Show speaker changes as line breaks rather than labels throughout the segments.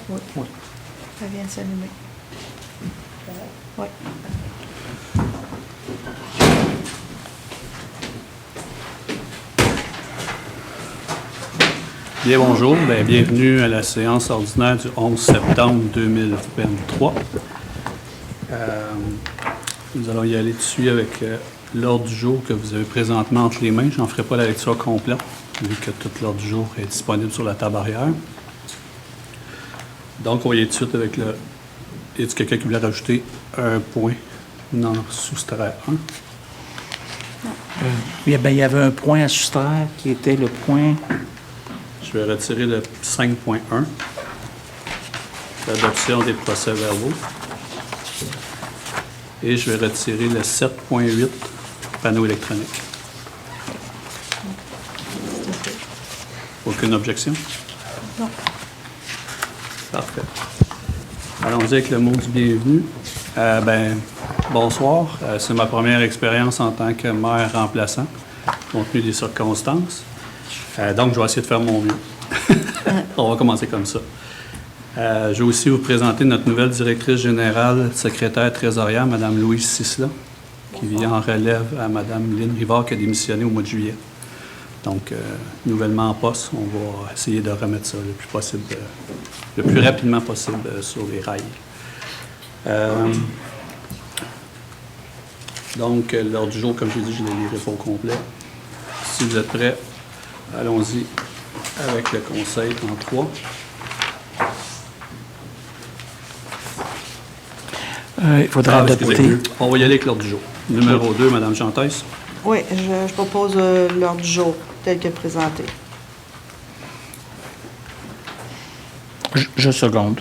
Oui.
Oui.
Elle vient de s'allumer. Oui.
Bien, bonjour. Bien, bienvenue à la séance ordinaire du 11 septembre 2023. Nous allons y aller dessus avec l'ordre du jour que vous avez présentement entre les mains. Je n'en ferai pas la lecture complète, vu que tout l'ordre du jour est disponible sur la table arrière. Donc, on va y aller tout de suite avec le... Y a-t-il quelqu'un qui voulait rajouter un point? Non, soustraire 1.
Il y avait un point à soustraire qui était le point...
Je vais retirer le 5.1, l'adoption des procès-verbaux. Et je vais retirer le 7.8, panneau électronique. Aucune objection?
Non.
Parfait. Allons-y avec le mot du bienvenu. Bonsoir. C'est ma première expérience en tant que maire remplaçant, compte tenu des circonstances. Donc, je vais essayer de faire mon mieux. On va commencer comme ça. Je vais aussi vous présenter notre nouvelle directrice générale, secrétaire trésorière, Mme Louise Sisla, qui vient en relève à Mme Lynne Rivard, qui a démissionné au mois de juillet. Donc, nouvellement en poste, on va essayer de remettre ça le plus rapidement possible sur les rails. Donc, l'ordre du jour, comme je l'ai dit, je ne le lirai pas au complet. Si vous êtes prêts, allons-y avec le conseil en 3.
il faudra adopter.
On va y aller avec l'ordre du jour. Numéro 2, Mme Chantès.
Oui, je propose l'ordre du jour tel que présenté.
Je seconde.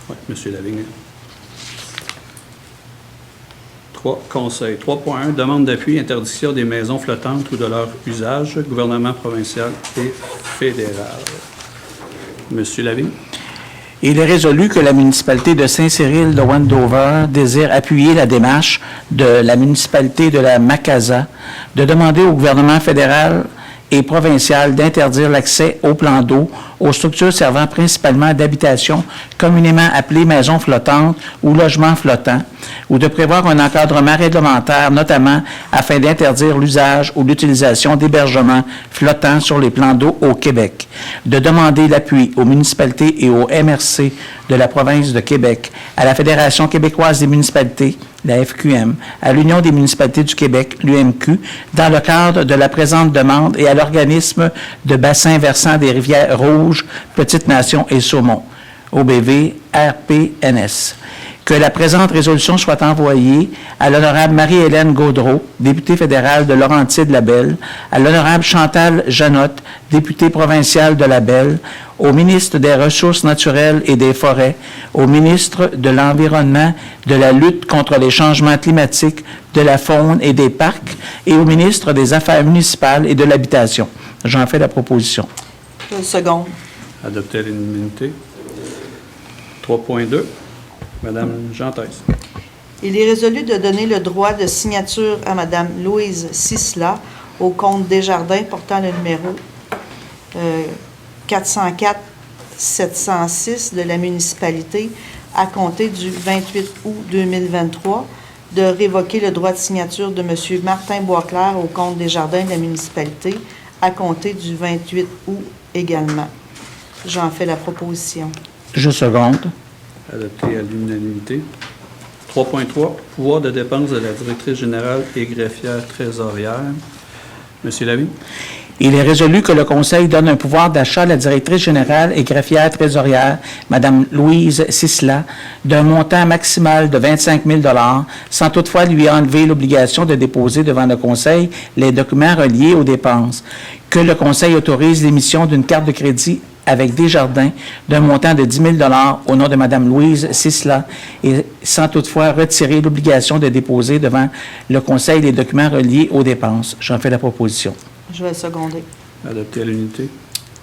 Oui, M. Lavigne. 3. Conseil. 3.1. Demande d'appui, interdiction des maisons flottantes ou de leur usage, gouvernement provincial et fédéral. M. Lavigne.
Il est résolu que la municipalité de Saint-Cyril de Wendover désire appuyer la démarche de la municipalité de la Macasa de demander au gouvernement fédéral et provincial d'interdire l'accès aux plans d'eau aux structures servant principalement d'habitation communément appelées maisons flottantes ou logements flottants, ou de prévoir un encadrement réglementaire, notamment afin d'interdire l'usage ou l'utilisation d'hébergements flottants sur les plans d'eau au Québec, de demander l'appui aux municipalités et aux MRC de la province de Québec, à la Fédération québécoise des municipalités, la FQM, à l'Union des municipalités du Québec, l'UMQ, dans le cadre de la présente demande et à l'organisme de bassin versant des rivières Rouges, Petite Nation et Saumon, OBV, RPNS. Que la présente résolution soit envoyée à l'honorable Marie-Hélène Gaudreault, députée fédérale de Laurentides-Labelle, à l'honorable Chantal Janotte, députée provinciale de Labelle, au ministre des Ressources naturelles et des Forêts, au ministre de l'Environnement, de la lutte contre les changements climatiques, de la faune et des parcs, et au ministre des Affaires municipales et de l'Habitation. J'en fais la proposition.
Seconde.
Adopté à l'unanimité. 3.2. Madame Chantès.
Il est résolu de donner le droit de signature à Mme Louise Sisla au compte Desjardins portant le numéro 404-706 de la municipalité à compter du 28 août 2023, de révoquer le droit de signature de M. Martin Boisclair au compte Desjardins de la municipalité à compter du 28 août également. J'en fais la proposition.
Je seconde.
Adopté à l'unanimité. 3.3. Pouvoir de dépense de la directrice générale et greffière trésorière. Monsieur Lavigne.
Il est résolu que le Conseil donne un pouvoir d'achat à la directrice générale et greffière trésorière, Mme Louise Sisla, d'un montant maximal de 25 000 $, sans toutefois lui enlever l'obligation de déposer devant le Conseil les documents reliés aux dépenses. Que le Conseil autorise l'émission d'une carte de crédit avec Desjardins d'un montant de 10 000 $ au nom de Mme Louise Sisla et sans toutefois retirer l'obligation de déposer devant le Conseil les documents reliés aux dépenses. J'en fais la proposition.
Je vais seconder.
Adopté à l'unité.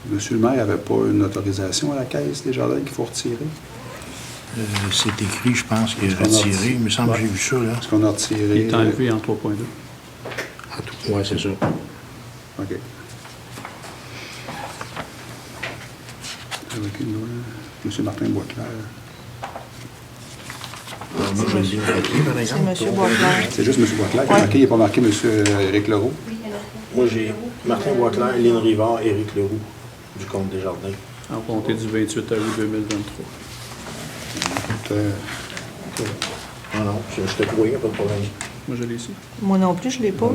Monsieur le maire, il n'y avait pas une autorisation à la caisse des jardins qu'il faut retirer?
C'est écrit, je pense, qu'il est retiré. Il me semble que j'ai vu ça, là.
Est-ce qu'on a retiré?
Il est enlevé en 3.2.
Oui, c'est ça.
OK. Révoquer le droit. M. Martin Boisclair.
Moi, je lis le papier, par
C'est
exemple.
M. Boisclair.
C'est juste M. Boisclair qui est
Ouais.
marqué. Il n'est pas marqué M. Éric Leroux.
Moi, j'ai Martin Boisclair, Lynn Rivard, Éric Leroux, du Comte Desjardins.
En compter du 28 août 2023.
Non, non, je te crois, il n'y a pas de problème.
Moi, je l'ai ici.
Moi non plus, je ne l'ai pas.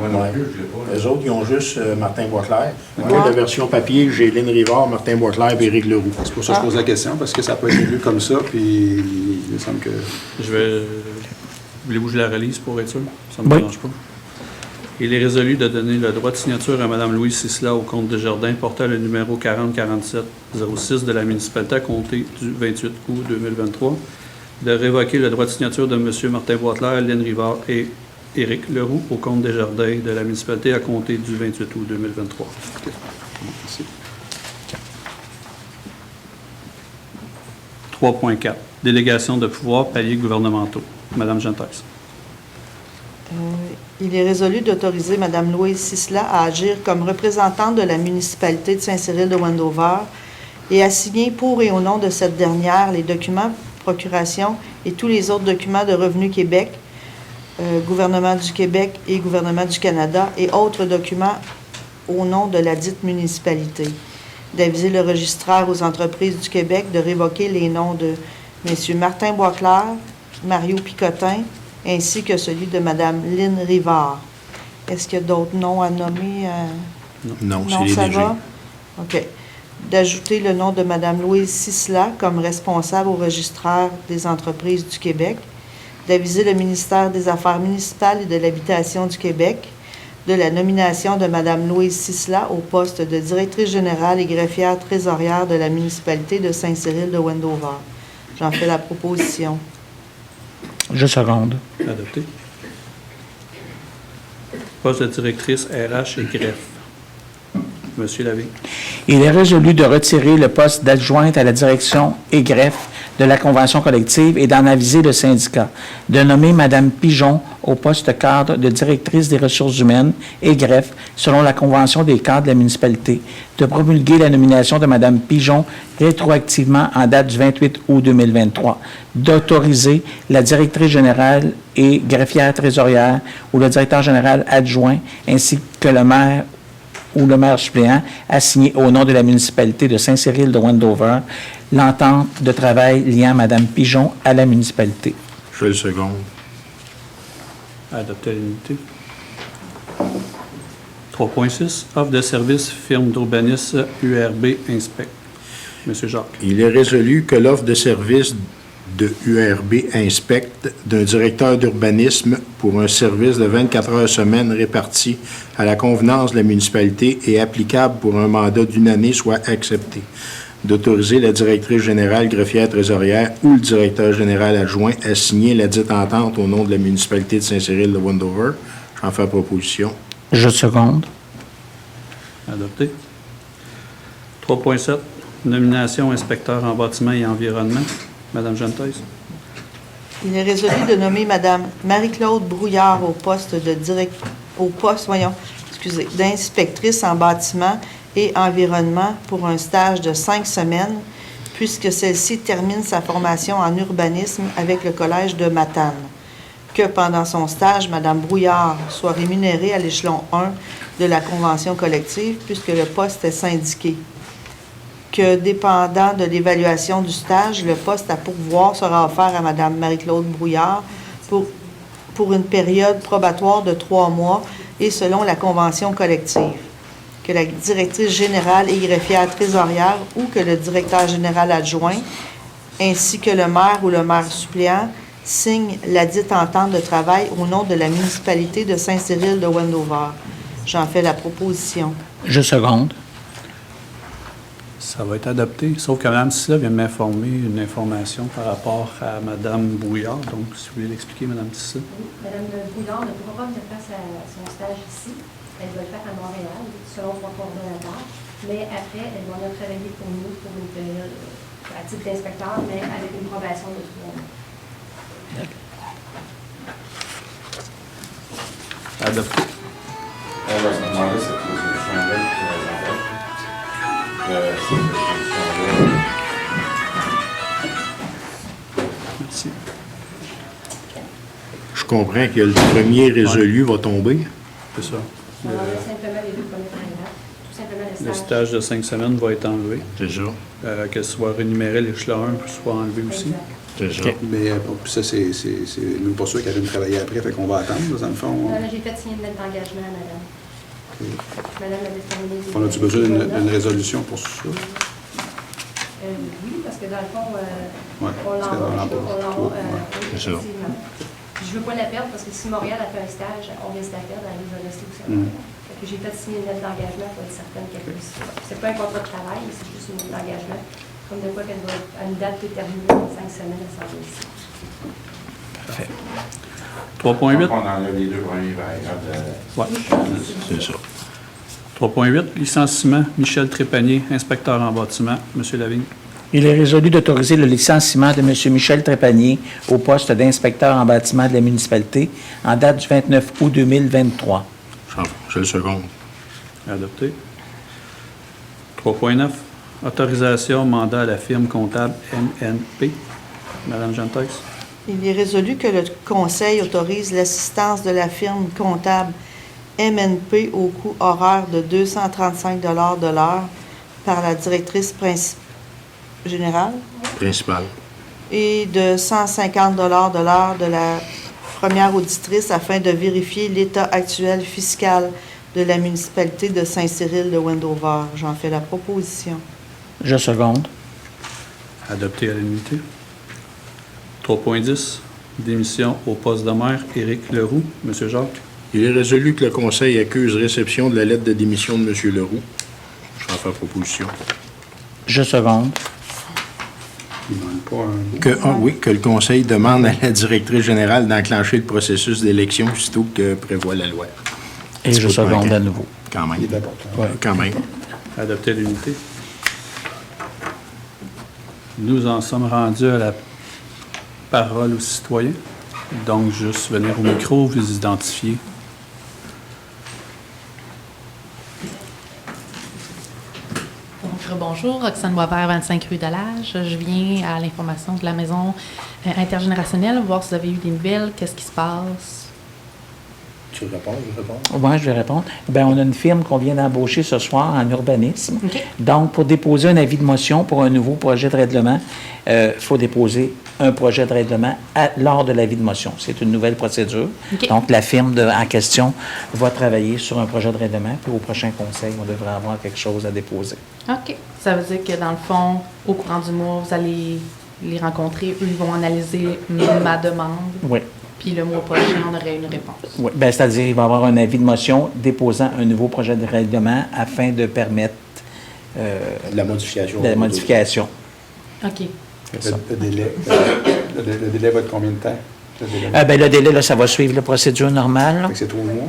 Les autres, ils ont juste Martin Boisclair. Moi, la version papier, j'ai Lynn Rivard, Martin Boisclair et Éric Leroux.
C'est pour ça que je pose la question, parce que ça peut être lu comme ça, puis il me semble que...
Je vais. Voulez-vous que je la relise pour être sûr? Ça ne me
Oui.
dérange pas. Il est résolu de donner le droit de signature à Mme Louise Sisla au compte Desjardins portant le numéro 4047-06 de la municipalité à compter du 28 août 2023, de révoquer le droit de signature de M. Martin Boisclair, Lynn Rivard et Éric Leroux au compte Desjardins de la municipalité à compter du 28 août 2023.
Merci.
3.4. Délégation de pouvoirs paliers gouvernementaux. Madame Gentès.
Il est résolu d'autoriser Mme Louise Sisla à agir comme représentante de la municipalité de Saint-Cyril de Wendover et à signer pour et au nom de cette dernière les documents procuration et tous les autres documents de Revenu Québec, gouvernement du Québec et gouvernement du Canada et autres documents au nom de la dite municipalité. D'aviser le registraire aux entreprises du Québec de révoquer les noms de M. Martin Boisclair, Mario Picotin, ainsi que celui de Mme Lynn Rivard. Est-ce qu'il y a d'autres noms à nommer?
Non, c'est les
ça
DG.
va? OK. D'ajouter le nom de Mme Louise Sisla comme responsable au registraire des entreprises du Québec, d'aviser le ministère des Affaires municipales et de l'Habitation du Québec de la nomination de Mme Louise Sisla au poste de directrice générale et greffière trésorière de la municipalité de Saint-Cyril de Wendover. J'en fais la proposition.
Je seconde.
Adopté. Poste de directrice RH et greffe. Monsieur Lavigne.
Il est résolu de retirer le poste d'adjointe à la direction et greffe de la convention collective et d'en aviser le syndicat, de nommer Mme Pigeon au poste cadre de directrice des ressources humaines et greffe selon la convention des cadres de la municipalité, de promulguer la nomination de Mme Pigeon rétroactivement en date du 28 août 2023, d'autoriser la directrice générale et greffière trésorière ou le directeur général adjoint ainsi que le maire ou le maire suppléant a signé au nom de la municipalité de Saint-Cyril de Wendover l'entente de travail liant Mme Pigeon à la municipalité.
Je fais le second.
Adopté à l'unité. 3.6. Offre de service firme d'urbanisme URB Inspect. Monsieur Jacques.
Il est résolu que l'offre de service de URB Inspect d'un directeur d'urbanisme pour un service de 24 heures semaine réparti à la convenance de la municipalité et applicable pour un mandat d'une année soit acceptée. D'autoriser la directrice générale greffière trésorière ou le directeur général adjoint à signer la dite entente au nom de la municipalité de Saint-Cyril de Wendover. J'en fais proposition.
Je seconde.
Adopté. 3.7. Nomination inspecteur en bâtiment et environnement. Madame Gentès.
Il est résolu de nommer Mme Marie-Claude Brouillard au poste d'inspectrice en bâtiment et environnement pour un stage de 5 semaines, puisque celle-ci termine sa formation en urbanisme avec le Collège de Matane. Que pendant son stage, Mme Brouillard soit rémunérée à l'échelon 1 de la convention collective, puisque le poste est syndiqué. Que, dépendant de l'évaluation du stage, le poste à pourvoir sera offert à Mme Marie-Claude Brouillard pour une période probatoire de 3 mois et selon la convention collective. Que la directrice générale et greffière trésorière ou que le directeur général adjoint, ainsi que le maire ou le maire suppléant, signent la dite entente de travail au nom de la municipalité de Saint-Cyril de Wendover. J'en fais la proposition.
Je seconde.
Ça va être adopté, sauf que Mme Sisla vient de m'informer une information par rapport à Mme Brouillard. Donc, si vous voulez l'expliquer, Mme Sisla.
Oui, Mme Brouillard ne pourra pas venir faire son stage ici. Elle va le faire à Montréal, selon son coordonnateur. Mais après, elle va venir travailler pour nous pour une période à titre d'inspecteur, mais avec une probation de 3 mois.
Adopté.
Je vais demander cette résolution-là. Cette résolution-là
Merci.
Je comprends que le premier résolu va tomber.
C'est ça.
On enlève simplement les deux premiers paragraphes. Tout simplement le
Le
stage.
stage de 5 semaines va être enlevé.
C'est ça.
Qu'elle soit rémunérée, l'échelon 1 soit enlevé aussi.
Exact.
C'est ça.
Mais puis ça, c'est même pas sûr qu'elle vienne travailler après, fait qu'on va attendre, dans le fond.
Là, j'ai fait signer une lettre d'engagement à madame. Madame a déterminé.
On a-tu besoin d'une résolution pour ça?
Oui, parce que dans le fond,
Ouais,
on
parce qu'on
l'envoie.
l'envoie.
C'est ça.
Effectivement. Je ne veux pas la perdre parce que si Montréal a fait un stage, on risque de la perdre, elle va rester aussi. Fait que j'ai fait signer une lettre d'engagement pour être certaine qu'elle puisse. C'est pas un contrat de travail, mais c'est juste une lettre d'engagement. Comme de quoi qu'elle va être à une date déterminée, dans 5 semaines, elle s'en va ici.
3.8.
On enlève les deux premiers paragraphes de...
Ouais.
C'est ça.
3.8. Licenciement. Michel Trépanier, inspecteur en bâtiment. Monsieur Lavigne.
Il est résolu d'autoriser le licenciement de M. Michel Trépanier au poste d'inspecteur en bâtiment de la municipalité en date du 29 août 2023.
Je le seconde.
Adopté. 3.9. Autorisation mandat à la firme comptable MNP. Madame Jantex.
Il est résolu que le Conseil autorise l'assistance de la firme comptable MNP au coût horaire de 235 de l'heure par la directrice générale
Principal.
et de 150 de l'heure de la première auditrice afin de vérifier l'état actuel fiscal de la municipalité de Saint-Cyril de Wendover. J'en fais la proposition.
Je seconde.
Adopté à l'unité. 3.10. Démission au poste de maire. Éric Leroux. Monsieur Jacques.
Il est résolu que le Conseil accuse réception de la lettre de démission de M. Leroux. Je vais faire proposition.
Je seconde.
Il ne demande pas un...
Que le Conseil demande à la directrice générale d'enclencher le processus d'élection aussitôt que prévoit la loi.
Et je seconde à nouveau.
Quand même.
Il est important.
Ouais, quand même.
Adopté à l'unité. Nous en sommes rendus à la parole aux citoyens. Donc, juste venir au micro, vous identifier.
Donc, bonjour, Roxane Boisvert, 25 rue de l'Age. Je viens à l'information de la maison intergénérationnelle, voir si vous avez eu des nouvelles, qu'est-ce qui se passe.
Tu réponds, je réponds.
Oui, je vais répondre. Bien, on a une firme qu'on vient d'embaucher ce soir en urbanisme.
OK.
Donc, pour déposer un avis de motion pour un nouveau projet de règlement, il faut déposer un projet de règlement lors de l'avis de motion. C'est une nouvelle procédure.
OK.
Donc, la firme en question va travailler sur un projet de règlement, puis au prochain conseil, on devrait avoir quelque chose à déposer.
OK. Ça veut dire que, dans le fond, au courant du mois, vous allez les rencontrer, eux, ils vont analyser ma demande,
Oui.
puis le mois prochain, on aurait une réponse.
Oui. Bien, c'est-à-dire qu'il va y avoir un avis de motion déposant un nouveau projet de règlement afin de permettre
La modification.
la modification.
OK.
Le délai. Le délai va être combien de temps? Le délai?
Ben, le délai, là, ça va suivre la procédure normale. là.
Fait que c'est 3 mois?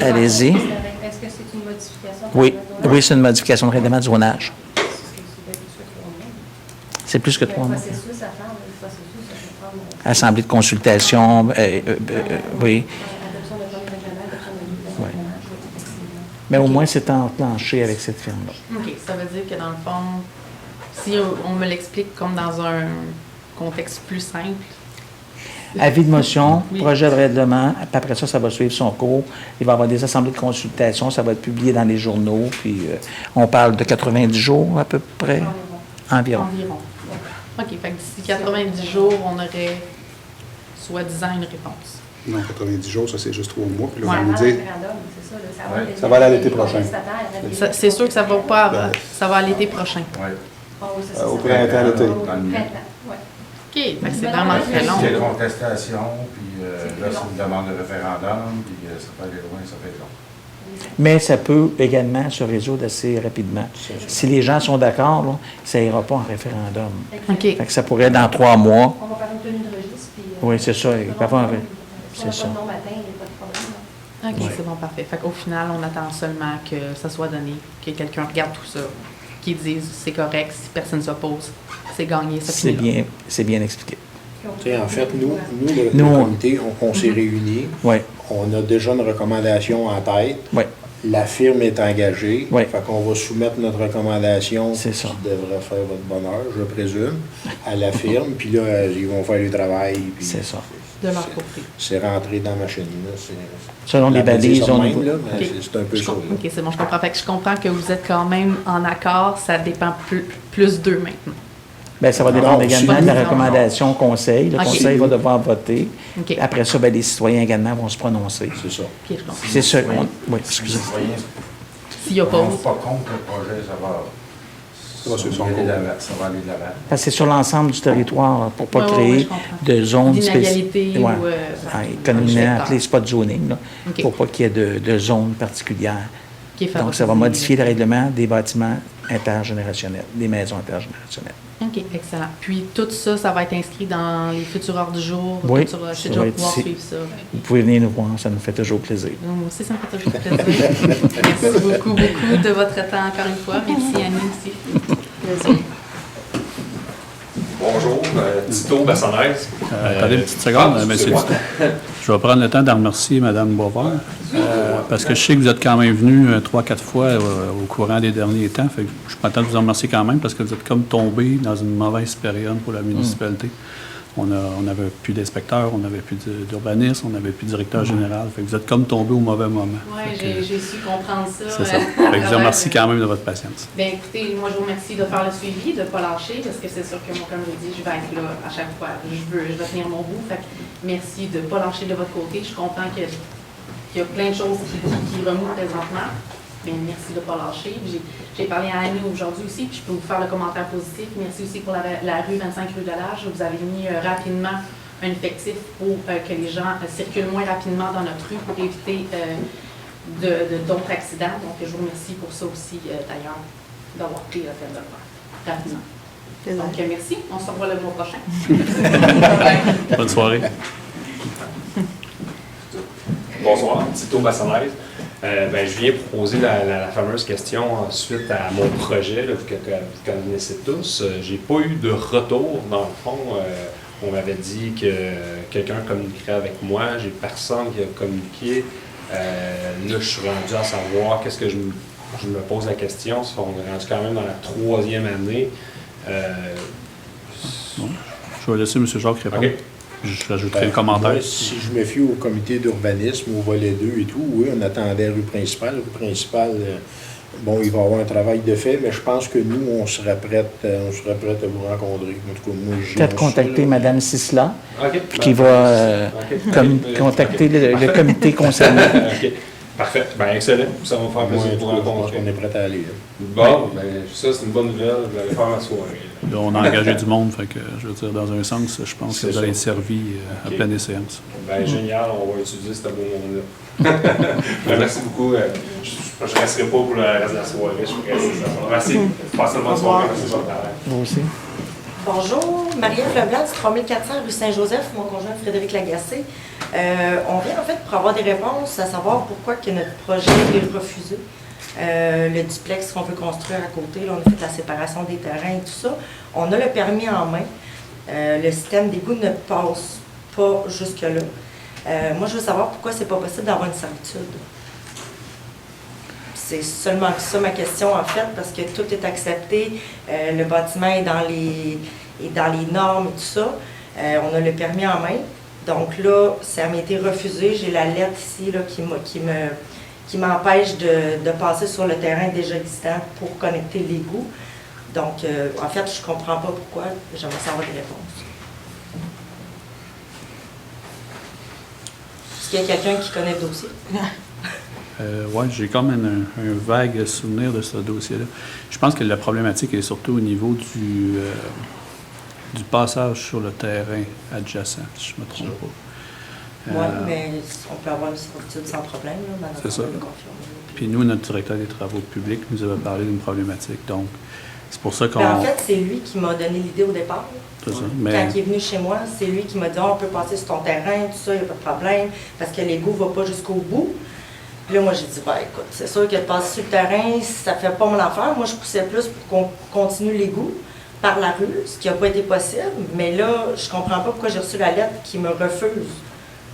Allez-y.
Est-ce que c'est une modification?
Oui, oui, c'est une modification de règlement du zonage. C'est plus que 3 mois.
Le processus à faire, le processus, ça peut prendre
Assemblée de consultation, oui.
adoption de plan de règlement, adoption de
Ouais.
effectivement.
Mais au moins, c'est enclenché avec cette firme-là.
OK. Ça veut dire que, dans le fond, si on me l'explique comme dans un contexte plus simple,
Avis de motion,
Oui.
projet de règlement, puis après ça, ça va suivre son cours. Il va y avoir des assemblées de consultation, ça va être publié dans les journaux, puis on parle de 90 jours à peu près, environ.
environ. OK. Fait que d'ici 90 jours, on aurait soi-disant une réponse.
Non, 90 jours, ça c'est juste 3 mois. Puis là,
Ouais.
on va
Avant
nous
le
dire,
référendum, c'est ça, là, ça va
Ouais.
aller-
Ça va aller à l'été prochain.
C'est sûr que ça va pas, ça va à l'été prochain.
Oui.
Oh, oui, c'est ça,
Au
ça.
printemps, l'été.
Au printemps, ouais.
OK. Fait que c'est vraiment très
Il y a
long.
des contestations, puis là, c'est une demande de référendum, puis ça peut aller loin, ça peut être long.
Mais ça peut également se résoudre assez rapidement. Si les gens sont d'accord, là, ça ira pas en référendum.
OK.
Fait que ça pourrait être dans 3 mois.
On va faire une tenue de registre, puis...
Oui, c'est ça, il va avoir un-
Si on n'a
c'est
pas
ça.
de nom matin, il n'y a pas de problème.
OK, c'est bon, parfait. Fait qu'au final, on attend seulement que ça soit donné, que quelqu'un regarde tout ça, qu'il dise c'est correct, si personne ne s'oppose, c'est gagné, ça
C'est
finit là.
bien expliqué.
Tu sais, en fait, nous
Nous,
le
on-
comité, on s'est réunis.
Oui,
On a déjà une recommandation en tête.
oui.
La firme est engagée.
Oui.
Fait qu'on va soumettre notre recommandation
C'est ça.
qui devrait faire votre bonheur, je présume, à la firme. Puis là, ils vont faire le travail. Puis
C'est ça.
De leur côté.
c'est rentré dans la machine. Là.
Selon les balises,
on
on
même, là, mais
Ok.
c'est un peu ça. là.
OK, c'est bon, je comprends. Fait que je comprends que vous êtes quand même en accord, ça dépend plus d'eux maintenant.
Bien, ça va dépendre
Non,
également
c'est
de la
nous.
recommandation au conseil. Le
Ok.
conseil va devoir voter.
OK.
Après ça, bien, les citoyens également vont se prononcer.
C'est ça.
OK, je comprends.
C'est ça. Oui, excusez.
Les citoyens
S'il y a
ne
pas.
sont pas contre le projet, ça va
sur son
aller
cours.
de l'avant, ça va aller de l'avant.
Parce que c'est sur l'ensemble du territoire pour ne pas
Ouais,
créer
je comprends.
de zones
D'inégalité ou,
communément
secteur.
appelées spot zoning, là,
OK.
pour pas qu'il y ait de zones particulières.
Qui est
Donc, ça va
favorisé.
modifier le règlement des bâtiments intergénérationnels, des maisons intergénérationnelles.
OK, excellent. Puis tout ça, ça va être inscrit dans les futures heures du jour.
Oui,
tout sur le
ça
site, je
va
vais
être
pouvoir
ici.
suivre ça.
Vous pouvez venir nous voir, ça nous fait toujours plaisir.
Moi aussi, ça me fait toujours plaisir. Merci beaucoup de votre temps encore une fois. Merci Annie aussi.
Bonjour, Tito Bassanaise.
Attendez une petite seconde, M.
excusez-moi.
Tito. Je vais prendre le temps de remercier Mme Boisvert, parce que je sais que vous êtes quand même venu 3-4 fois au courant des derniers temps. Fait que je suis content de vous en remercier quand même, parce que vous êtes comme tombé dans une mauvaise période pour la municipalité. On n'avait plus d'inspecteur, on n'avait plus d'urbaniste, on n'avait plus de directeur général. Fait que vous êtes comme tombé au mauvais moment.
Oui,
Fait que
j'ai su comprendre ça.
C'est ça. Fait que je vous remercie quand même de votre patience.
Bien, écoutez, moi, je vous remercie de faire le suivi, de ne pas lâcher, parce que c'est sûr que moi, comme je dis, je vais être là à chaque fois. Je vais tenir mon bout. Fait que merci de ne pas lâcher de votre côté. Je comprends qu'il y a plein de choses qui remontent présentement. Bien, merci de ne pas lâcher. J'ai parlé à Annie aujourd'hui aussi, puis je peux vous faire le commentaire positif. Merci aussi pour la rue 25 rue de l'Âge. Vous avez mis rapidement un effectif pour que les gens circulent moins rapidement dans notre rue pour éviter d'autres accidents. Donc, je vous remercie pour ça aussi, d'ailleurs, d'avoir pris la peine de le faire rapidement. Donc, merci. On se revoit le mois prochain.
Bonne soirée.
Bonsoir, Tito Bassanaise. Je viens proposer la fameuse question suite à mon projet là, que vous connaissez tous. J'ai pas eu de retour, dans le fond. On m'avait dit que quelqu'un communiquerait avec moi. J'ai personne qui a communiqué. Là, je suis rendu à savoir qu'est-ce que je me pose la question. On est rendu quand même dans la 3e année.
Je vais laisser M. Jacques répondre.
OK.
Je rajouterai le commentaire.
Moi, si je me fie au comité d'urbanisme, au volet 2 et tout, oui, on attendait rue principale. Rue principale, bon, il va y avoir un travail de fait, mais je pense que nous, on serait prêts à vous rencontrer. En tout cas, moi, j'y
Peut-être
en
contacter
suis, là.
Mme Sisla,
OK.
puis qui va contacter le comité concerné.
OK. Parfait. Bien, excellent. Ça va me faire
Moi,
plaisir
en
de
tout
vous
cas, je pense
rencontrer.
qu'on est prêts à aller. Là.
Bon, ben, ça, c'est une bonne nouvelle. Vous allez faire ma soirée.
Là, on a engagé du monde, fait que, je veux dire, dans un sens, je pense que
C'est
vous allez
ça.
être servi à
OK.
pleine séance.
Ben, génial. On va utiliser ce beau monde-là. Ben, merci beaucoup. Je ne resterai pas pour le reste de la soirée. Je ferai ça. Merci. Passez une bonne soirée. Merci de votre travail.
Vous aussi.
Bonjour, Marie-Ève Leblanc du 3400 rue Saint-Joseph, mon conjoint Frédéric Lagacé. On vient en fait pour avoir des réponses à savoir pourquoi que notre projet est refusé. Le duplex qu'on veut construire à côté, là, on a fait la séparation des terrains et tout ça. On a le permis en main. Le système d'égout ne passe pas jusque-là. Moi, je veux savoir pourquoi c'est pas possible d'avoir une servitude. C'est seulement ça ma question en fait, parce que tout est accepté, le bâtiment est dans les normes et tout ça. On a le permis en main. Donc là, ça m'a été refusé. J'ai la lettre ici là, qui m'empêche de passer sur le terrain déjà existant pour connecter l'égout. Donc, en fait, je ne comprends pas pourquoi. J'aimerais savoir des réponses. Est-ce qu'il y a quelqu'un qui connaît le dossier?
Oui, j'ai comme un vague souvenir de ce dossier-là. Je pense que la problématique est surtout au niveau du passage sur le terrain adjacent, si je ne me trompe pas.
Oui, mais on peut avoir une servitude sans problème. Là,
c'est ça. Puis nous, notre directeur des travaux publics nous avait parlé d'une problématique. Donc, c'est pour ça qu'on...
Ben, en fait, c'est lui qui m'a donné l'idée au départ.
C'est ça.
Quand
Mais
il est venu chez moi, c'est lui qui m'a dit on peut passer sur ton terrain, tout ça, il n'y a pas de problème, parce que l'égout ne va pas jusqu'au bout. Puis là, moi, j'ai dit ben écoute, c'est sûr que de passer sur le terrain, ça ne fait pas mon affaire. Moi, je poussais plus pour qu'on continue l'égout par la rue, ce qui n'a pas été possible. Mais là, je comprends pas pourquoi j'ai reçu la lettre qui me refuse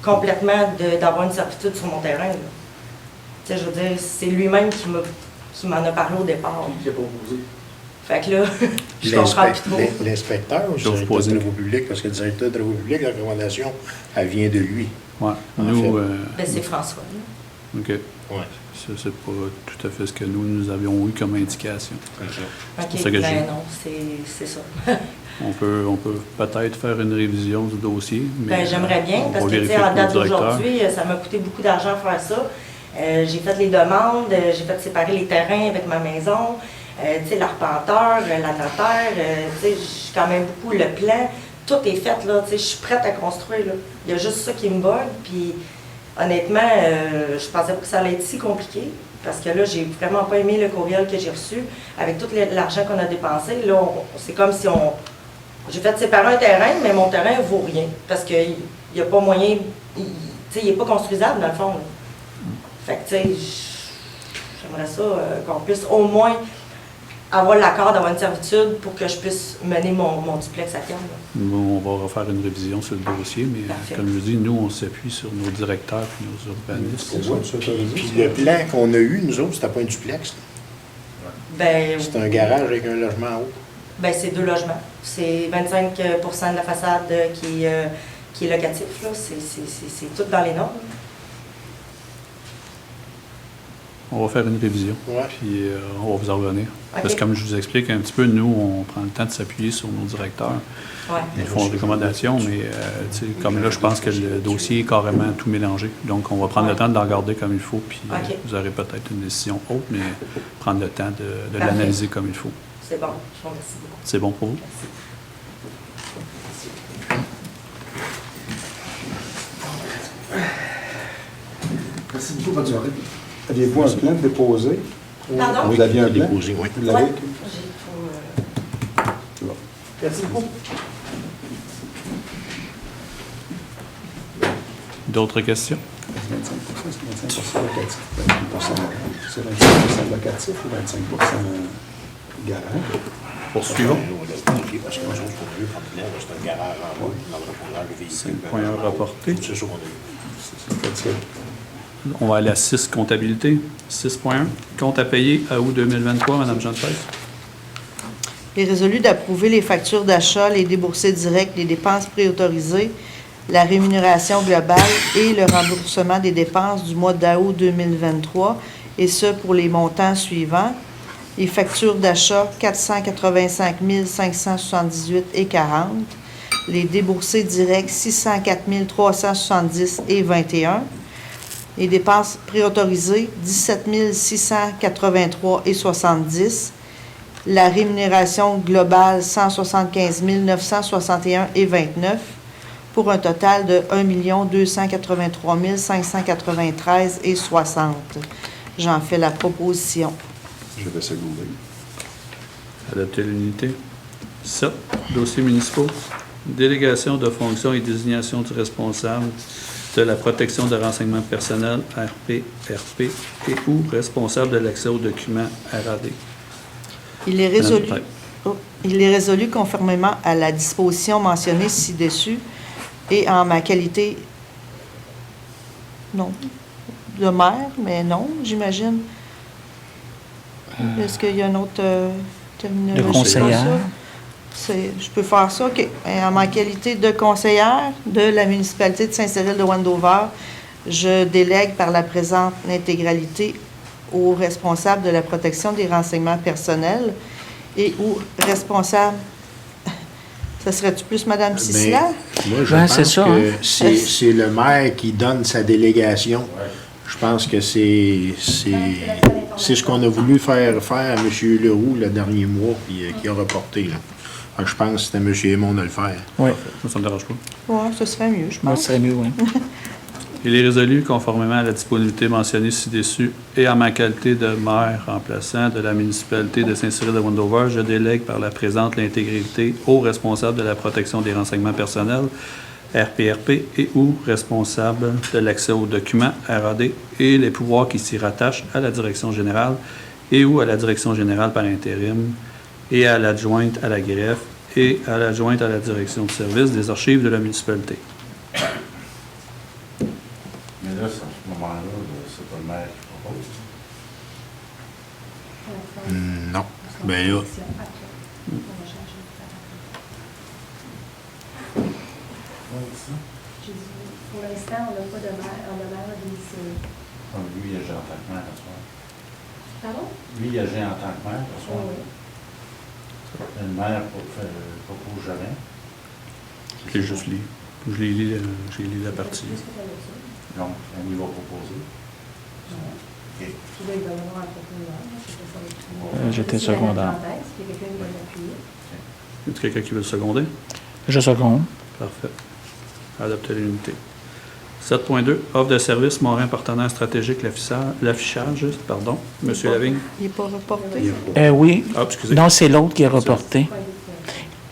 complètement d'avoir une servitude sur mon terrain. Là. Tu sais, je veux dire, c'est lui-même qui m'en a parlé au départ.
Qui a proposé?
Fait que là, je comprends plus trop.
L'inspecteur ou le
Je vais vous
directeur
poser
de
une-
travaux publics? Parce que le directeur de travaux publics, la recommandation, elle vient de lui.
Ouais.
En
Nous,
fait.
Ben, c'est François. Là.
OK.
Ouais.
Ça, c'est pas tout à fait ce que nous avions eu comme indication.
OK,
pour ça que
ben
j'ai-
non, c'est ça.
On peut peut-être faire une révision du dossier, mais
Ben, j'aimerais bien,
on
parce
va
que, tu sais,
vérifier
en
avec nos
date
directeurs.
d'aujourd'hui, ça m'a coûté beaucoup d'argent faire ça. J'ai fait les demandes, j'ai fait séparer les terrains avec ma maison, tu sais, l'arpenteur, la notaire, tu sais, j'ai quand même beaucoup le plan. Tout est fait, là, tu sais, je suis prête à construire, là. Il y a juste ça qui me bug, puis honnêtement, je pensais pas que ça allait être si compliqué, parce que là, j'ai vraiment pas aimé le courriel que j'ai reçu, avec tout l'argent qu'on a dépensé. Là, c'est comme si j'ai fait séparer un terrain, mais mon terrain vaut rien, parce qu'il n'y a pas moyen, tu sais, il n'est pas construisable, dans le fond, là. Fait que, tu sais, j'aimerais ça qu'on puisse au moins avoir l'accord d'avoir une servitude pour que je puisse mener mon duplex à terme, là.
Bon, on va refaire une révision sur le dossier, mais
Parfait.
comme je dis, nous, on s'appuie sur nos directeurs et nos urbanistes.
Puis le plan qu'on a eu, nous autres, c'était pas un duplex.
Ben,
C'était un garage avec un logement en haut.
ben c'est 2 logements. C'est 25% de la façade qui est locatif, là. C'est tout dans les normes.
On va faire une révision,
Ouais.
puis on va vous en revenir.
OK.
Parce que comme je vous explique un petit peu, nous, on prend le temps de s'appuyer sur nos directeurs.
Ouais.
Ils font des recommandations, mais tu sais, comme là, je pense que le dossier est carrément tout mélangé. Donc, on va prendre le temps de le regarder comme il faut, puis
OK.
vous aurez peut-être une décision haute, mais prendre le temps de
Parfait.
l'analyser comme il faut.
C'est bon. Je vous remercie beaucoup.
C'est bon pour vous?
Merci beaucoup, bonne soirée. Aviez-vous un plan déposé?
Pardon?
Vous aviez un plan?
Déposé, oui.
Vous l'avez?
Ouais. J'ai tout.
C'est bon. Merci beaucoup.
D'autres questions?
25%, c'est 25% locatif. 25%, c'est 25% locatif ou 25% garage?
Poursuivons.
Parce que nous autres, pour lui, c'est un garage en haut, dans le répondeur de véhicule.
5.1 rapporté.
C'est ça qu'on a eu.
C'est-à-dire,
On va aller à 6, comptabilité. 6.1, compte à payer à août 2023, Mme Jean-Thèse.
Il est résolu d'approuver les factures d'achat, les déboursés directs, les dépenses préautorisées, la rémunération globale et le remboursement des dépenses du mois d'août 2023, et ce pour les montants suivants. Les factures d'achat 485 578,40 $. Les déboursés directs 604 370,21 $. Les dépenses préautorisées 17 683,70 $. La rémunération globale 175 961,29 $, pour un total de 1 283 593,60 $. J'en fais la proposition.
je vais seconder.
Adopter l'unité. 7, dossiers municipaux. Délégation de fonctions et désignation du responsable de la protection de renseignements personnels, RPRP, et ou responsable de l'accès aux documents, RAD.
Il est résolu,
Madame
il est résolu conformément à la disposition mentionnée ci-dessus et en ma qualité, non, de maire, mais non, j'imagine. Est-ce qu'il y a une autre terminologie?
De conseillère.
pour ça? Je peux faire ça, OK. Et en ma qualité de conseillère de la municipalité de Saint-Cyril de Wendover, je délègue par la présente intégralité au responsable de la protection des renseignements personnels et ou responsable. Ça serait-tu plus Mme Cicilla?
Moi, je
Ouais,
pense
c'est ça,
que
hein.
c'est le maire qui donne sa délégation. Je pense que c'est ce qu'on a voulu faire à M. Leroux le dernier mois, puis qui a reporté. Là. Fait que je pense que c'était M. Aymon de le faire.
Oui,
Ça ne me dérange pas.
Oui, ce serait mieux, je
moi,
pense.
ce serait mieux, oui.
Il est résolu conformément à la disponibilité mentionnée ci-dessus et en ma qualité de maire remplaçant de la municipalité de Saint-Cyril de Wendover, je délègue par la présente l'intégrité au responsable de la protection des renseignements personnels, RPRP, et ou responsable de l'accès aux documents, RAD, et les pouvoirs qui s'y rattachent à la direction générale et ou à la direction générale par intérim et à l'adjointe à la greffe et à l'adjointe à la direction de service des archives de la municipalité.
Mais là, à ce moment-là, c'est pas le maire qui propose.
J'ai dit, pour l'instant, on n'a pas de maire, on a maire à démissionner.
Lui, il agit en tant que maire, ce soir.
Pardon?
Lui, il agit en tant que maire, ce soir.
Oui.
Le maire propose jamais.
Je l'ai juste lu. J'ai lu la partie.
Donc, on y va proposer. OK.
Puis là, il va y avoir un entrepreneur. C'est ça.
J'étais
Si la
secondaire.
parenthèse, puis il y a quelqu'un qui va l'appuyer.
Y a quelqu'un qui veut le seconder?
Je seconde.
Parfait. Adopter l'unité. 7.2. Offre de service Morin partenaire stratégique, l'affichage. Pardon. Monsieur Lavigne?
Il n'est pas reporté.
Oui.
Ah, excusez.
Non, c'est l'autre qui est reporté.
Pas une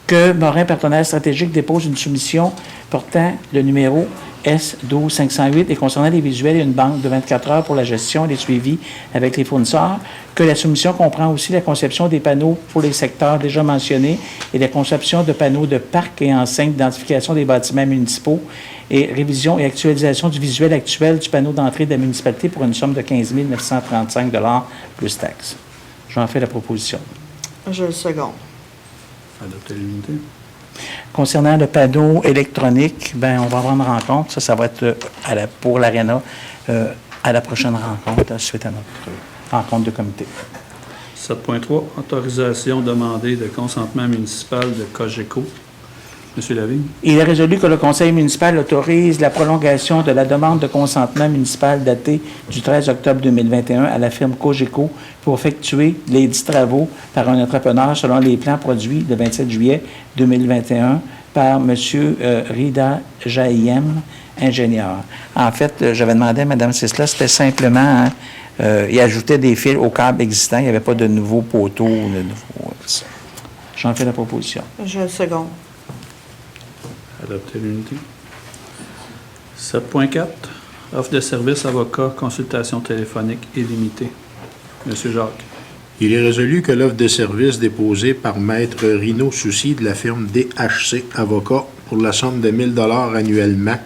Que Morin Partenaire stratégique dépose une soumission portant le numéro S12508 et concernant les visuels et une banque de 24 heures pour la gestion et les suivis avec les fournisseurs. Que la soumission comprend aussi la conception des panneaux pour les secteurs déjà mentionnés et la conception de panneaux de parcs et enceintes d'identification des bâtiments municipaux et révision et actualisation du visuel actuel du panneau d'entrée de la municipalité pour une somme de 15 935 $ plus taxes. J'en fais la proposition.
Je le seconde.
Adopter l'unité.
Concernant le panneau électronique, ben on va avoir une rencontre. Ça va être pour l'Arena à la prochaine rencontre, suite à notre rencontre de comité.
7.3. Autorisation demandée de consentement municipal de Cogeco. Monsieur Lavigne? Il
est résolu que le conseil municipal autorise la prolongation de la demande de consentement municipal datée du 13 octobre 2021 à la firme Cogeco pour effectuer les 10 travaux par un entrepreneur selon les plans produits le 27 juillet 2021 par M. Rida Jaïem, ingénieur. En fait, j'avais demandé à Mme Cissla, c'était simplement, il ajoutait des fils au câble existant, il n'y avait pas de nouveaux poteaux. J'en fais la proposition.
Je le seconde.
Adopter l'unité. 7.4. Offre de service avocat, consultation téléphonique illimitée. Monsieur Jacques.
Il est résolu que l'offre de service déposée par Maître Rino Soucy de la firme DHC Avocat pour la somme de 1 000 $ annuellement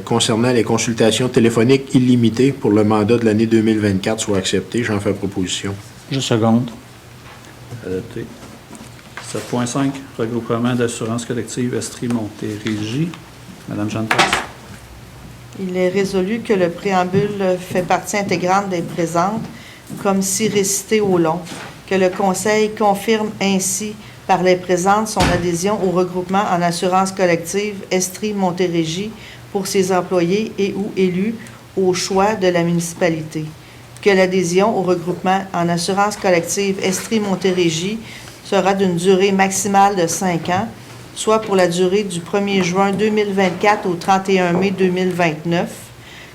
concernant les consultations téléphoniques illimitées pour le mandat de l'année 2024 soit acceptée. J'en fais proposition.
Je seconde.
Adopté. 7.5. Regroupement d'assurance collective Estrie-Montérégie. Madame Jeanne-Passe.
Il est résolu que le préambule fait partie intégrante des présentes, comme si récité au long, que le Conseil confirme ainsi par les présentes son adhésion au regroupement en assurance collective Estrie-Montérégie pour ses employés et ou élus au choix de la municipalité. Que l'adhésion au regroupement en assurance collective Estrie-Montérégie sera d'une durée maximale de 5 ans, soit pour la durée du 1er juin 2024 au 31 mai 2029,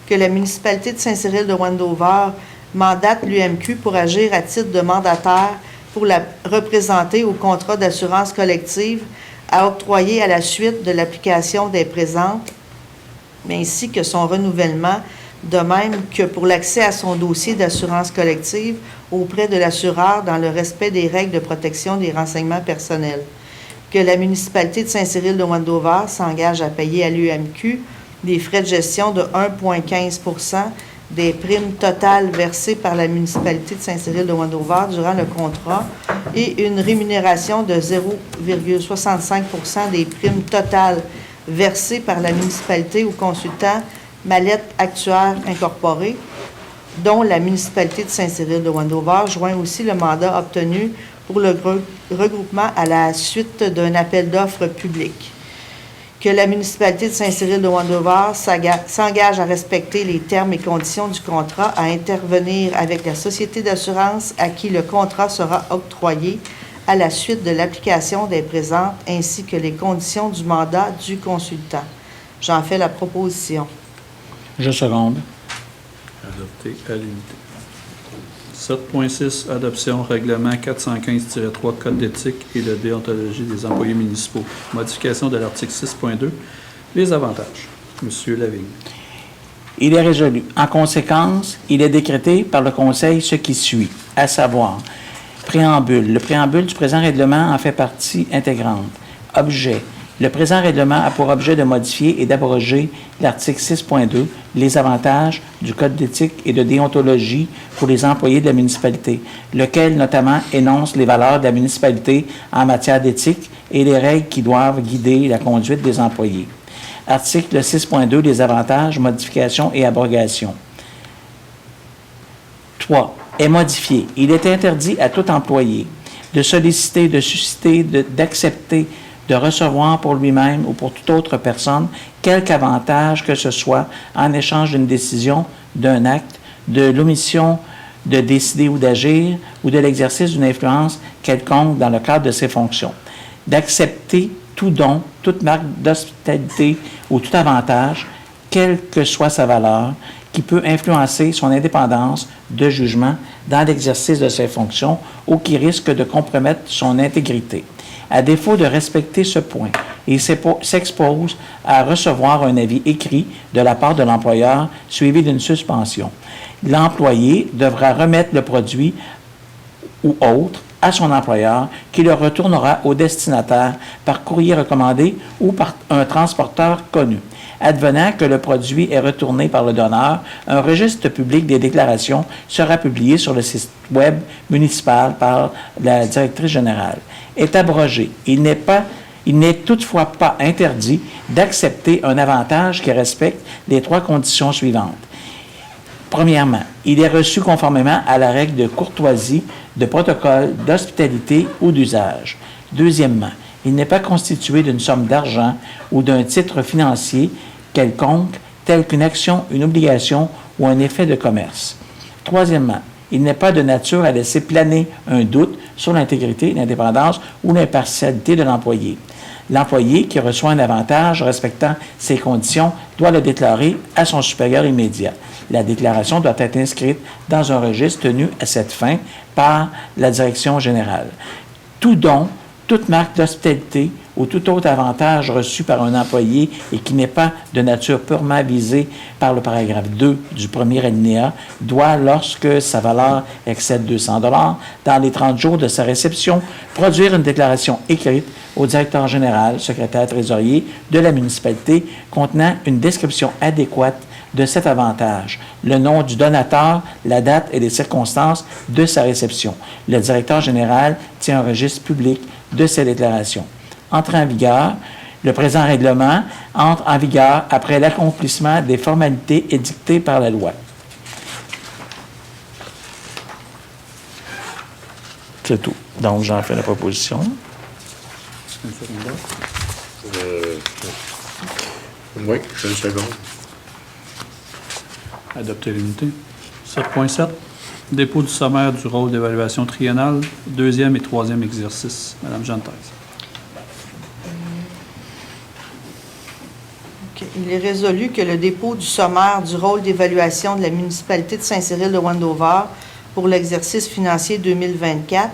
que la municipalité de Saint-Cyril de Wendover mandate l'UMQ pour agir à titre de mandataire pour la représenter au contrat d'assurance collective à octroyer à la suite de l'application des présentes, mais ainsi que son renouvellement, de même que pour l'accès à son dossier d'assurance collective auprès de l'assureur dans le respect des règles de protection des renseignements personnels. Que la municipalité de Saint-Cyril de Wendover s'engage à payer à l'UMQ des frais de gestion de 1,15 % des primes totales versées par la municipalité de Saint-Cyril de Wendover durant le contrat et une rémunération de 0,65 % des primes totales versées par la municipalité au consultant Mallette Actuaire Incorporée, dont la municipalité de Saint-Cyril de Wendover joint aussi le mandat obtenu pour le regroupement à la suite d'un appel d'offres public. Que la municipalité de Saint-Cyril de Wendover s'engage à respecter les termes et conditions du contrat, à intervenir avec la société d'assurance à qui le contrat sera octroyé à la suite de l'application des présentes, ainsi que les conditions du mandat du consultant. J'en fais la proposition.
Je seconde.
Adopté à l'unité. 7.6. Adoption règlement 415-3 Code d'éthique et de déontologie des employés municipaux. Modification de l'article 6.2. Les avantages. Monsieur Lavigne.
Il est résolu. En conséquence, il est décrété par le Conseil ce qui suit, à savoir, préambule. Le préambule du présent règlement en fait partie intégrante. Objet. Le présent règlement a pour objet de modifier et d'abroger l'article 6.2, les avantages du Code d'éthique et de déontologie pour les employés de la municipalité, lequel notamment énonce les valeurs de la municipalité en matière d'éthique et les règles qui doivent guider la conduite des employés. Article 6.2, les avantages, modifications et abrogations. 3. Est modifié. Il est interdit à tout employé de solliciter, de susciter, d'accepter, de recevoir pour lui-même ou pour toute autre personne quelque avantage que ce soit en échange d'une décision, d'un acte, de l'omission de décider ou d'agir ou de l'exercice d'une influence quelconque dans le cadre de ses fonctions. D'accepter tout don, toute marque d'hospitalité ou tout avantage, quelle que soit sa valeur, qui peut influencer son indépendance de jugement dans l'exercice de ses fonctions ou qui risque de compromettre son intégrité. À défaut de respecter ce point, il s'expose à recevoir un avis écrit de la part de l'employeur suivi d'une suspension. L'employé devra remettre le produit ou autre à son employeur qui le retournera au destinataire par courrier recommandé ou par un transporteur connu. Advenant que le produit est retourné par le donneur, un registre public des déclarations sera publié sur le site web municipal par la directrice générale. Est abrogé. Il n'est toutefois pas interdit d'accepter un avantage qui respecte les 3 conditions suivantes. Premièrement, il est reçu conformément à la règle de courtoisie, de protocole, d'hospitalité ou d'usage. Deuxièmement, il n'est pas constitué d'une somme d'argent ou d'un titre financier quelconque, tel qu'une action, une obligation ou un effet de commerce. Troisièmement, il n'est pas de nature à laisser planer un doute sur l'intégrité, l'indépendance ou l'impartialité de l'employé. L'employé qui reçoit un avantage respectant ces conditions doit le déclarer à son supérieur immédiat. La déclaration doit être inscrite dans un registre tenu à cette fin par la direction générale. Tout don, toute marque d'hospitalité ou tout autre avantage reçu par un employé et qui n'est pas de nature purement visée par le paragraphe 2 du premier alinéa doit, lorsque sa valeur excède 200 $, dans les 30 jours de sa réception, produire une déclaration écrite au directeur général, secrétaire trésorier de la municipalité contenant une description adéquate de cet avantage, le nom du donateur, la date et les circonstances de sa réception. Le directeur général tient un registre public de ces déclarations. Entrée en vigueur, le présent règlement entre en vigueur après l'accomplissement des formalités édictées par la loi. C'est tout. Donc, j'en fais la proposition.
Oui, je une seconde.
Adopter l'unité. 7.7. Dépôt du sommaire du rôle d'évaluation triennale, 2e et 3e exercice. Madame Jeanne Thèse.
Il est résolu que le dépôt du sommaire du rôle d'évaluation de la municipalité de Saint-Cyril-de-Wendover pour l'exercice financier 2024,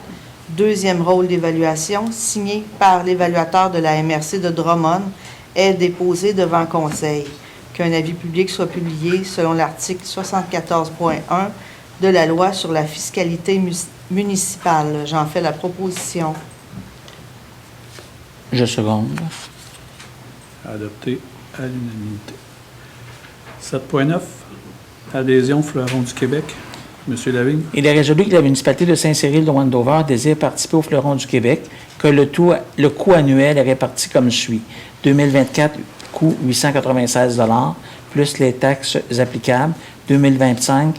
2e rôle d'évaluation, signé par l'évaluateur de la MRC de Drummond, est déposé devant le Conseil. Qu'un avis public soit publié selon l'article 74.1 de la loi sur la fiscalité municipale. J'en fais la proposition.
Je seconde.
Adopté à l'unanimité. 7.9. Adhésion Fleuron du Québec. Monsieur Lavigne.
Il est résolu que la municipalité de Saint-Cyril-de-Wendover désire participer au Fleuron du Québec, que le coût annuel est réparti comme suit. 2024, coût 896 $ plus les taxes applicables. 2025,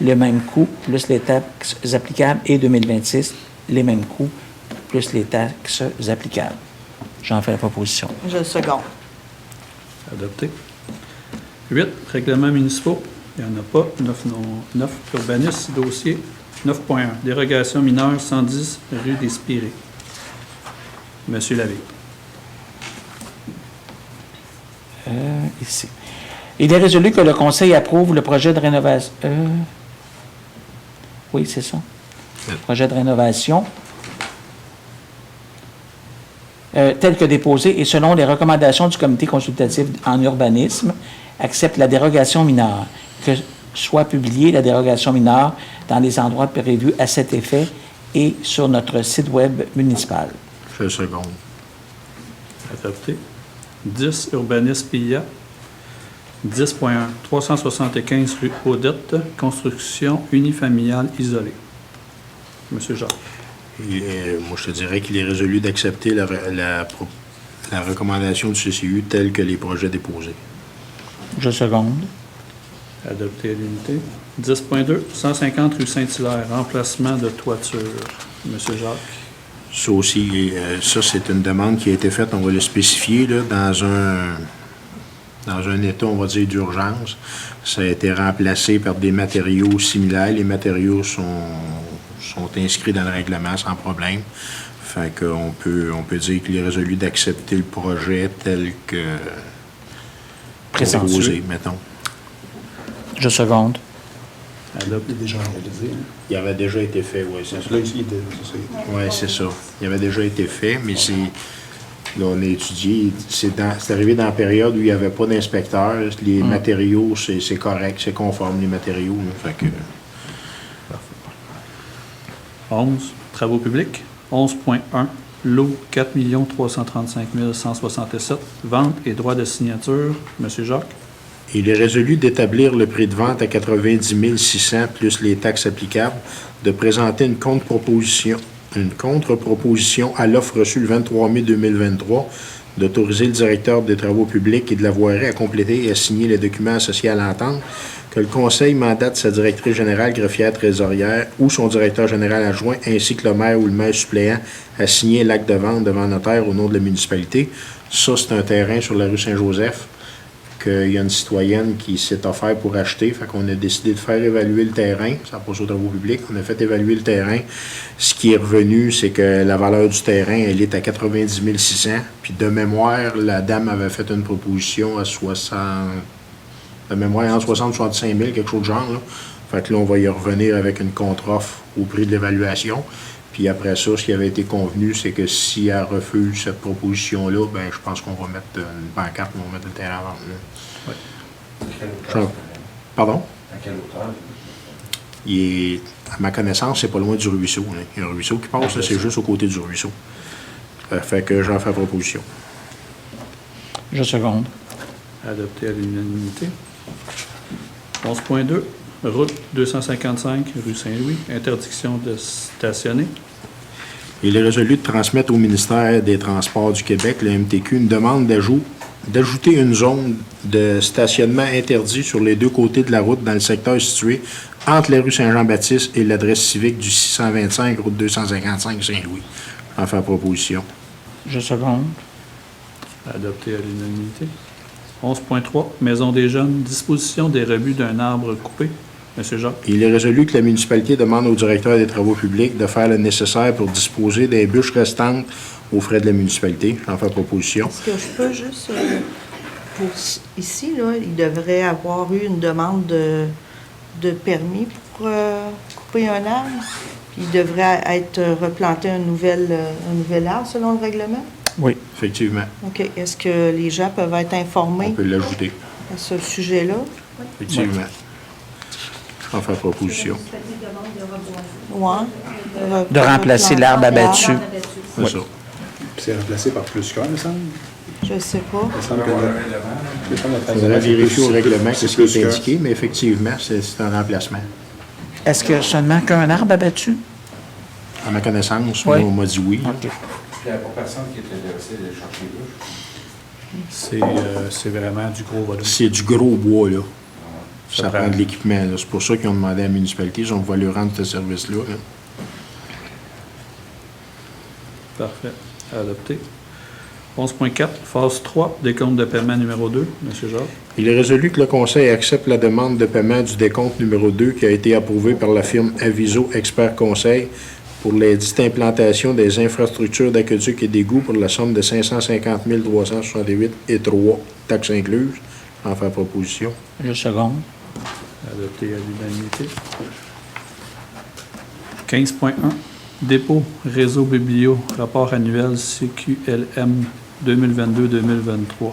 le même coût plus les taxes applicables. Et 2026, les mêmes coûts plus les taxes applicables. J'en fais la proposition.
Je le seconde.
Adopté. 8. Règlements municipaux. Il n'y en a pas. 9. Urbanisme, dossier. 9.1. Dérogation mineure 110 rue des Spirés. Monsieur Lavigne.
Ici. Il est résolu que le Conseil approuve le projet de rénovation. Oui, c'est ça. Le projet de rénovation tel que déposé et selon les recommandations du comité consultatif en urbanisme, accepte la dérogation mineure, que soit publiée la dérogation mineure dans les endroits prévus à cet effet et sur notre site web municipal.
Je seconde.
Adopté. 10 Urbanisme PIA. 10.1, 375 rue Odette, construction unifamiliale isolée. Monsieur Jacques.
Moi, je te dirais qu'il est résolu d'accepter la recommandation du CCU telle que les projets déposés.
Je seconde.
Adopté à l'unité. 10.2, 150 rue Saint-Hilaire, remplacement de toiture. Monsieur Jacques.
Ça aussi, ça, c'est une demande qui a été faite, on va le spécifier, là, dans un état, on va dire, d'urgence. Ça a été remplacé par des matériaux similaires. Les matériaux sont inscrits dans le règlement sans problème. Fait qu'on peut dire qu'il est résolu d'accepter le projet tel que proposé, mettons.
Je seconde.
Adopté.
Il est déjà réalisé. Hein.
Il avait déjà été fait, oui, c'est ça.
Là, ici,
Oui, c'est ça. Il avait déjà été fait, mais c'est... Là, on a étudié. C'est arrivé dans la période où il n'y avait pas d'inspecteur. Les matériaux, c'est correct, c'est conforme, les matériaux. Là, fait que...
11, travaux publics. 11.1, lot 4 335 167, vente et droit de signature. Monsieur Jacques.
Il est résolu d'établir le prix de vente à 90 600 plus les taxes applicables, de présenter une contre-proposition à l'offre reçue le 23 mai 2023, d'autoriser le directeur des travaux publics et de la voirie à compléter et à signer les documents associés à l'entente, que le conseil mandate sa directrice générale, greffière trésorière ou son directeur général adjoint, ainsi que le maire ou le maire suppléant, à signer l'acte de vente devant notaire au nom de la municipalité. Ça, c'est un terrain sur la rue Saint-Joseph qu'il y a une citoyenne qui s'est offert pour acheter. Fait qu'on a décidé de faire évaluer le terrain. Ça passe aux travaux publics. On a fait évaluer le terrain. Ce qui est revenu, c'est que la valeur du terrain, elle est à 90 600. Puis de mémoire, la dame avait fait une proposition à 60... De mémoire, en 60 65 000, quelque chose de genre. Là. Fait que là, on va y revenir avec une contre-offre au prix de l'évaluation. Puis après ça, ce qui avait été convenu, c'est que si elle refuse cette proposition-là, ben je pense qu'on va mettre une pancarte, on va mettre le terrain à vente.
Oui.
Pardon?
À quelle hauteur?
Il est, à ma connaissance, c'est pas loin du ruisseau. Là. Il y a un ruisseau qui passe, là, c'est juste au côté du ruisseau. Fait que j'en fais proposition.
Je seconde.
Adopté à l'unanimité. 11.2, route 255, rue Saint-Louis, interdiction de stationner.
Il est résolu de transmettre au ministère des Transports du Québec, le MTQ, une demande d'ajouter une zone de stationnement interdit sur les deux côtés de la route dans le secteur situé entre la rue Saint-Jean-Baptiste et l'adresse civique du 625, route 255 Saint-Louis. En fait proposition.
Je seconde.
Adopté à l'unanimité. 11.3, Maison des jeunes, disposition des rebuts d'un arbre coupé. Monsieur Jacques.
Il est résolu que la municipalité demande au directeur des travaux publics de faire le nécessaire pour disposer des bûches restantes aux frais de la municipalité. J'en fais proposition.
Est-ce que je peux juste... pour ici, là, il devrait avoir eu une demande de permis pour couper un arbre. Puis il devrait être replanté un nouvel arbre selon le règlement?
Oui.
Effectivement.
OK. Est-ce que les gens peuvent être informés
On peut l'ajouter.
à ce sujet-là?
Effectivement. J'en fais proposition.
Oui.
De remplacer l'arbre abattu.
C'est ça.
Puis c'est remplacé par plus qu'un, il me semble.
Je sais pas.
Il me semble que
Il faudrait vérifier au règlement ce qui est indiqué, mais effectivement, c'est un remplacement.
Est-ce que seulement qu'un arbre abattu?
À ma connaissance,
Oui.
moi, on m'a dit oui.
OK.
Puis il n'y a pas personne qui est intéressé de chercher les bûches.
C'est vraiment du gros volume.
C'est du gros bois, là. Ça
Ça
prend
prend.
de l'équipement, là. C'est pour ça qu'ils ont demandé à la municipalité si on va lui rendre ce service-là. Là.
Parfait. Adopté. 11.4, phase 3, décompte de paiement numéro 2. Monsieur Jacques.
Il est résolu que le Conseil accepte la demande de paiement du décompte numéro 2 qui a été approuvé par la firme Aviso Expert Conseil pour les dites implantations des infrastructures d'aqueduc et d'égouts pour la somme de 550 368 et 3 taxes incluses. En faire proposition.
Je seconde.
Adopté à l'unanimité. 15.1, dépôt réseau biblio, rapport annuel CQLM 2022-2023.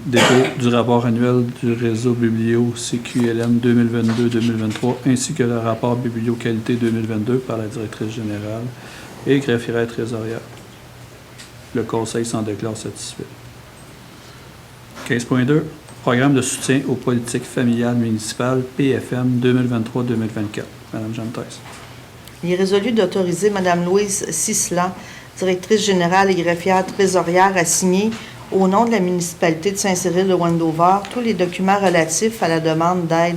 Dépôt du rapport annuel du réseau biblio CQLM 2022-2023 ainsi que le rapport biblio qualité 2022 par la directrice générale et greffière trésorière. Le Conseil s'en déclare satisfait. 15.2, Programme de soutien aux politiques familiales municipales, PFM 2023-2024. Madame Jeanne Theus.
Il est résolu d'autoriser Mme Louise Cicelan, directrice générale et greffière trésorière, à signer au nom de la municipalité de Saint-Cyril-de-Wendover tous les documents relatifs à la demande d'aide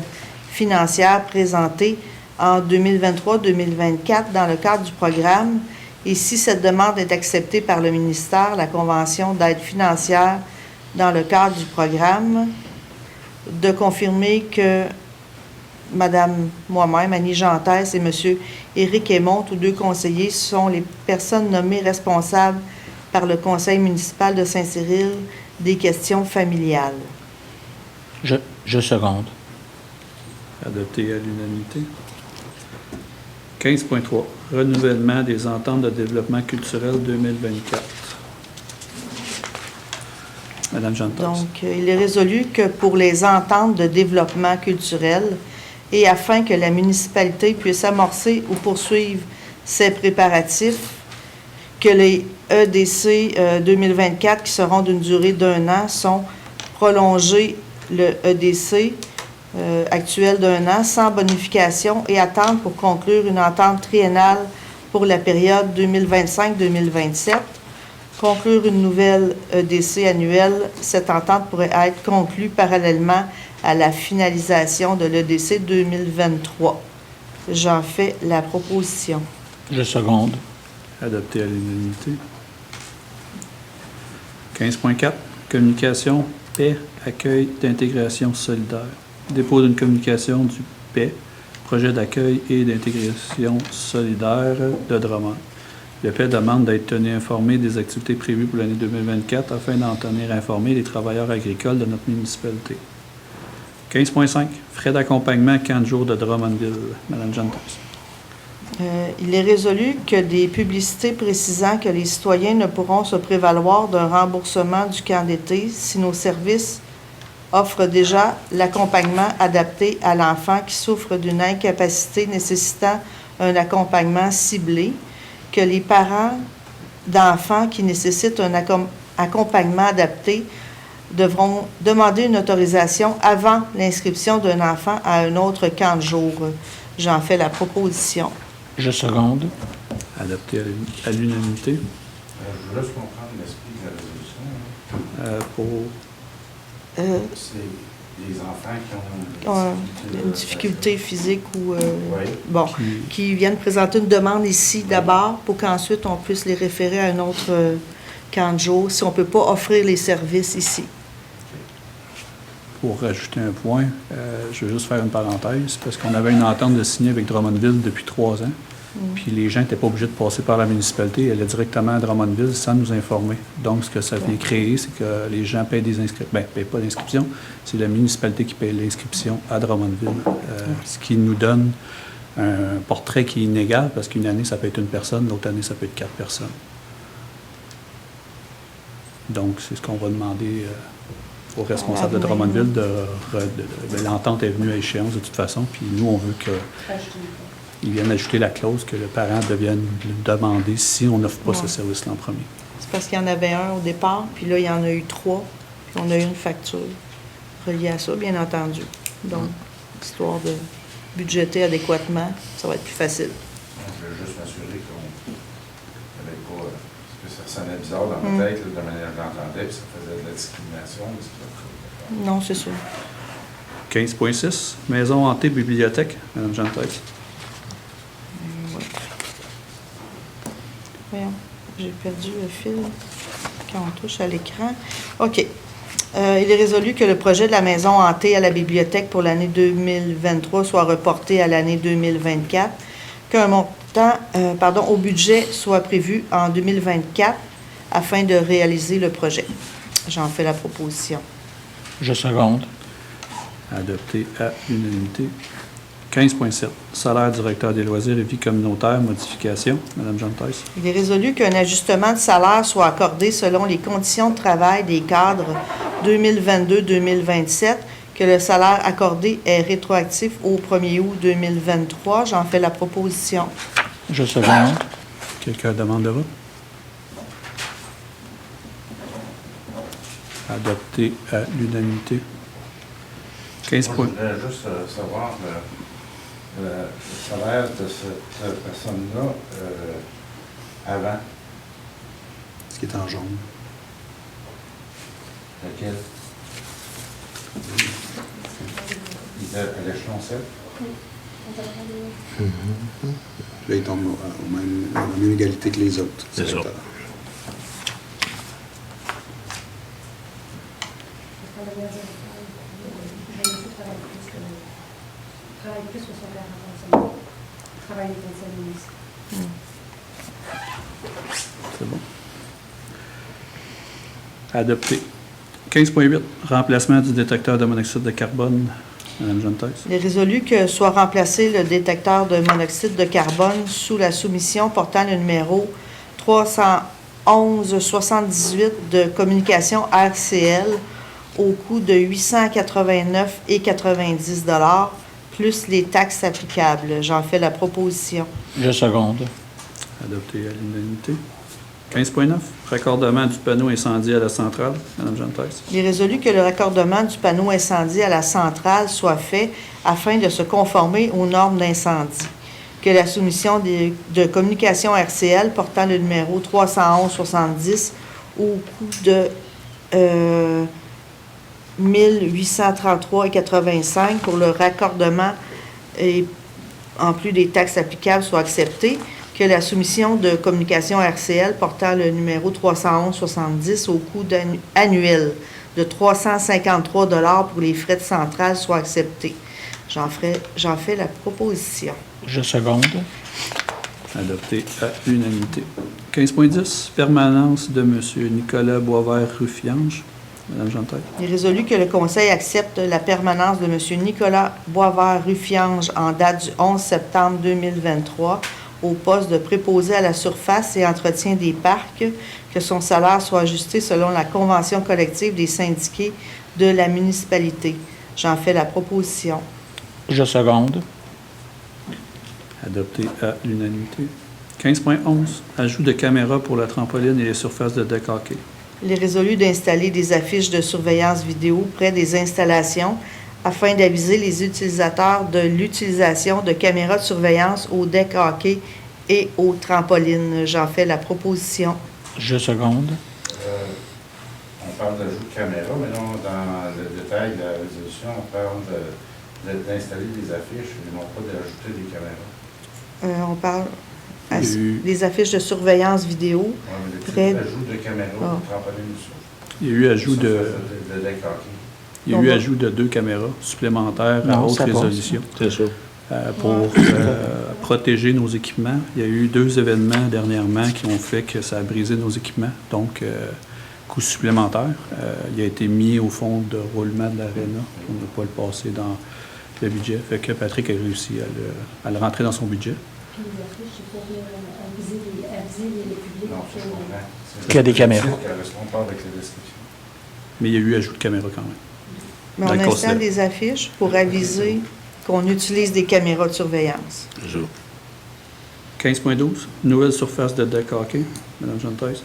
financière présentée en 2023-2024 dans le cadre du programme. Et si cette demande est acceptée par le ministère, la convention d'aide financière dans le cadre du programme, de confirmer que Madame, moi-même, Annie Jantès et Monsieur Éric Aymon, tous deux conseillers, sont les personnes nommées responsables par le conseil municipal de Saint-Cyril des questions familiales.
Je seconde.
Adopté à l'unanimité. 15.3, Renouvellement des ententes de développement culturel 2024. Madame Jeanne Theus.
Donc, il est résolu que pour les ententes de développement culturel et afin que la municipalité puisse amorcer ou poursuivre ses préparatifs, que les EDC 2024 qui seront d'une durée d'1 an sont prolongés, le EDC actuel d'1 an sans bonification et attendre pour conclure une entente triennale pour la période 2025-2027. Conclure une nouvelle EDC annuelle, cette entente pourrait être conclue parallèlement à la finalisation de l'EDC 2023. J'en fais la proposition.
Je seconde.
Adopté à l'unanimité. 15.4, Communication, paix, accueil d'intégration solidaire. Dépôt d'une communication du paix, projet d'accueil et d'intégration solidaire de Drummond. Le PAI demande d'être tenu informé des activités prévues pour l'année 2024 afin d'en tenir informé les travailleurs agricoles de notre municipalité. 15.5, Frais d'accompagnement 15 jours de Drummondville. Madame Jeanne Theus.
Il est résolu que des publicités précisant que les citoyens ne pourront se prévaloir d'un remboursement du camp d'été si nos services offrent déjà l'accompagnement adapté à l'enfant qui souffre d'une incapacité nécessitant un accompagnement ciblé, que les parents d'enfants qui nécessitent un accompagnement adapté devront demander une autorisation avant l'inscription d'un enfant à un autre camp de jour. J'en fais la proposition.
Je seconde.
Adopté à l'unanimité.
Je veux juste comprendre l'esprit de la résolution. C'est des enfants qui ont
Une difficulté physique ou
Oui.
qui viennent présenter une demande ici d'abord pour qu'ensuite on puisse les référer à un autre camp de jour si on ne peut pas offrir les services ici.
Pour rajouter un point, je veux juste faire une parenthèse, parce qu'on avait une entente de signer avec Drummondville depuis 3 ans, puis les gens n'étaient pas obligés de passer par la municipalité, ils allaient directement à Drummondville sans nous informer. Donc, ce que ça vient créer, c'est que les gens payent des inscriptions. Bien, ne payent pas d'inscription, c'est la municipalité qui paye l'inscription à Drummondville, ce qui nous donne un portrait qui est inégal, parce qu'une année, ça peut être une personne, l'autre année, ça peut être 4 personnes. Donc, c'est ce qu'on va demander aux responsables de Drummondville. L'entente est venue à échéance de toute façon, puis nous, on veut qu'ils viennent ajouter la clause que le parent devienne demander si on n'offre pas ce service-là en premier.
C'est parce qu'il y en avait un au départ, puis là, il y en a eu 3, puis on a eu une facture reliée à ça, bien entendu. Donc, histoire de budgéter adéquatement, ça va être plus facile.
Je veux juste m'assurer qu'on n'avait pas... parce que ça sonnait bizarre dans ma tête, là, de manière que j'entendais, puis ça faisait de la discrimination.
Non, c'est sûr.
15.6, Maison hantée bibliothèque. Madame Jeanne Theus.
Voyons, j'ai perdu le fil quand on touche à l'écran. OK. Il est résolu que le projet de la maison hantée à la bibliothèque pour l'année 2023 soit reporté à l'année 2024, qu'un montant au budget soit prévu en 2024 afin de réaliser le projet. J'en fais la proposition.
Je seconde.
Adopté à l'unanimité. 15.7, Salaire directeur des loisirs et vie communautaire, modification. Madame Jeanne Theus.
Il est résolu qu'un ajustement de salaire soit accordé selon les conditions de travail des cadres 2022-2027, que le salaire accordé est rétroactif au 1er août 2023. J'en fais la proposition.
Je seconde.
Quelqu'un demande de vote? Adopté à l'unanimité. 15
Moi,
points.
je voudrais juste savoir le salaire de cette personne-là avant.
Ce qui est en jaune.
Lequel? Il était à l'échelon 7.
Là, il tombe à la même égalité que les autres.
C'est ça.
Travaille plus que son père en pension. Travaille les pensions aussi.
C'est bon. Adopté. 15.8. Remplacement du détecteur de monoxyde de carbone. Madame Jeanne-Thèse.
Il est résolu que soit remplacé le détecteur de monoxyde de carbone sous la soumission portant le numéro 311-78 de communication RCL au coût de 889,90 $ plus les taxes applicables. J'en fais la proposition.
Je seconde.
Adopté à l'unanimité. 15.9. Raccordement du panneau incendie à la centrale. Madame Jeanne-Thèse.
Il est résolu que le raccordement du panneau incendie à la centrale soit fait afin de se conformer aux normes d'incendie. Que la soumission de communication RCL portant le numéro 311-70 au coût de 1833,85 pour le raccordement et en plus des taxes applicables soit acceptée. Que la soumission de communication RCL portant le numéro 311-70 au coût annuel de 353 $ pour les frais de centrale soit acceptée. J'en fais la proposition.
Je seconde.
Adopté à l'unanimité. 15.10. Permanence de M. Nicolas Boisvert-Ruffiange. Madame Jeanne-Thèse.
Il est résolu que le Conseil accepte la permanence de M. Nicolas Boisvert-Ruffiange en date du 11 septembre 2023 au poste de préposé à la surface et entretien des parcs, que son salaire soit ajusté selon la convention collective des syndiqués de la municipalité. J'en fais la proposition.
Je seconde.
Adopté à l'unanimité. 15.11. Ajout de caméras pour la trampoline et les surfaces de deck hockey.
Il est résolu d'installer des affiches de surveillance vidéo près des installations afin d'aviser les utilisateurs de l'utilisation de caméras de surveillance au deck hockey et aux trampolines. J'en fais la proposition.
Je seconde.
On parle d'ajout de caméra, mais non, dans le détail de la résolution, on parle d'installer des affiches, mais non pas d'ajouter des caméras.
On parle des affiches de surveillance vidéo.
Oui, mais
près...
l'ajout de caméras
Ah.
au trampoline sur.
Il y a eu ajout de...
deck hockey.
Il y a eu ajout de 2 caméras supplémentaires à
Non,
haute
ça passe.
résolution.
C'est ça.
Pour protéger nos équipements. Il y a eu 2 événements dernièrement qui ont fait que ça a brisé nos équipements. Donc, coût supplémentaire. Il a été mis au fond de roulement de l'aréna. On n'a pas le passé dans le budget. Fait que Patrick a réussi à le rentrer dans son budget.
Puis les affiches, c'est pour aviser les publics.
Non, je comprends.
Qu'il y a des caméras.
Ça correspond pas avec les descriptions.
Mais il y a eu ajout de caméra quand même.
Mais
Dans
on
le
installe
concept.
des affiches pour aviser qu'on utilise des caméras de surveillance.
C'est ça.
15.12. Nouvelle surface de deck hockey. Madame Jeanne-Thèse.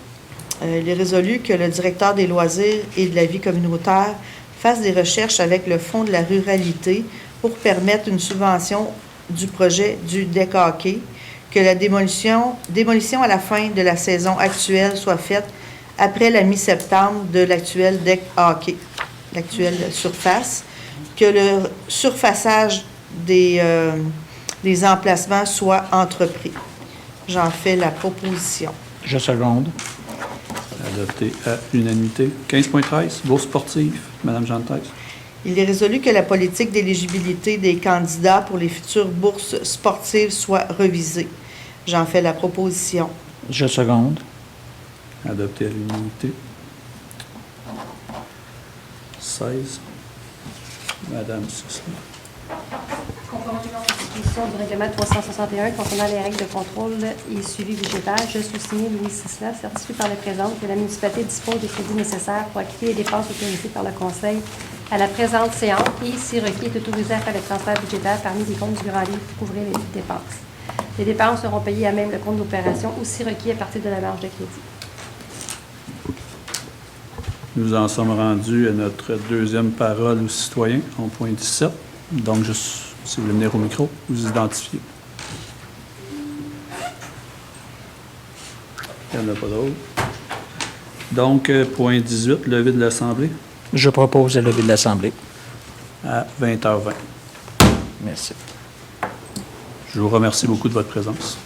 Il est résolu que le directeur des loisirs et de la vie communautaire fasse des recherches avec le Fonds de la ruralité pour permettre une subvention du projet du deck hockey, que la démolition à la fin de la saison actuelle soit faite après la mi-septembre de l'actuel deck hockey, l'actuelle surface, que le surfaçage des emplacements soit entrepris. J'en fais la proposition.
Je seconde.
Adopté à l'unanimité. 15.13. Bourse sportive. Madame Jeanne-Thèse.
Il est résolu que la politique d'éligibilité des candidats pour les futures bourses sportives soit revisée. J'en fais la proposition.
Je seconde.
Adopté à l'unanimité. 16. Madame Sussman.
Conformément aux dispositions du règlement 361 concernant les règles de contrôle et suivi budgétaire, je sous-signe Louis Sisla, certifie par le présent que la municipalité dispose des crédits nécessaires pour acquitter les dépenses autorisées par le Conseil à la présente séance et, si requis, est autorisé à faire le transfert budgétaire parmi les comptes du Grand Livre pour couvrir les dépenses. Les dépenses seront payées à même le compte d'opération ou, si requis, à partir de la marge de crédit.
Nous en sommes rendus à notre deuxième parole aux citoyens, en point 17. Donc, juste, si vous voulez venir au micro, vous identifiez. Il n'y en a pas d'autres. Donc, point 18, levée de l'Assemblée
Je propose la levée de l'Assemblée.
à 20h20.
Merci.
Je vous remercie beaucoup de votre présence.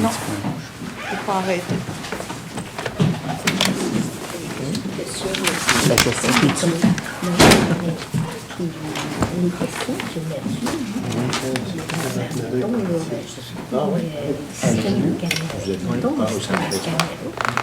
Non, il faut pas arrêter.
La question qui est
Une question qui est là-dessus.